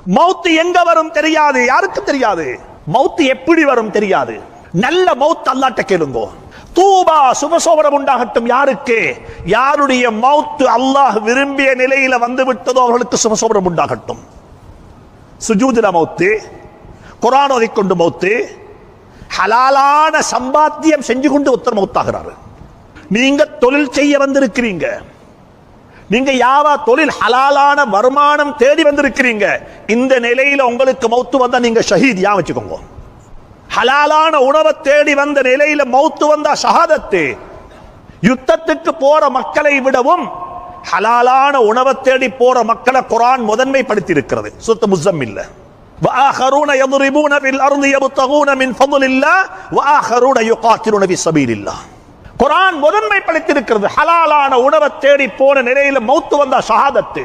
மௌத்து எங்க வரும் தெரியாது, யாருக்கும் தெரியாது. மௌத்து எப்படி வரும் தெரியாது. நல்ல மௌத் அல்லாஹ்ட்ட கேளுங்கோ. தூபா சுபசோபனம் உண்டாகட்டும் யாருக்கு? யாருடைய மௌத்து அல்லாஹ் விரும்பிய நிலையில வந்து விட்டதோ அவர்களுக்கு சுபசோபனம் உண்டாகட்டும். சுஜூதுல மௌத்து, குர்ஆன் ஓதிக்கொண்டு மௌத்து, ஹலாலான சம்பாத்தியம் செஞ்சு கொண்டு ஒருத்தர் மௌத்தாகிறாரு. நீங்க தொழில் செய்ய வந்திருக்கிறீங்க, நீங்க யாவா தொழில் ஹலாலான வருமானம் தேடி வந்திருக்கிறீங்க. இந்த நிலையில உங்களுக்கு மௌத்து வந்தா நீங்க ஷஹீத், யா வச்சுக்கோங்க. ஹலாலான உணவை தேடி வந்த நிலையில மௌத்து வந்தா ஷஹாதத்து. யுத்தத்துக்கு போற மக்களை விடவும் ஹலாலான உணவை தேடி போற மக்களை குர்ஆன் முதன்மைப்படுத்தி இருக்கிறது. சூரத்து முஸம்மில்ல வஆஹரூன யضربون في الارض يبتغون من فضل الله وآخرون يقاتلون في سبيل الله. குர்ஆன் முதன்மைப்படுத்தி இருக்கிறது. ஹலாலான உணவை தேடி போன நிலையில மௌத்து வந்தா ஷஹாதத்து.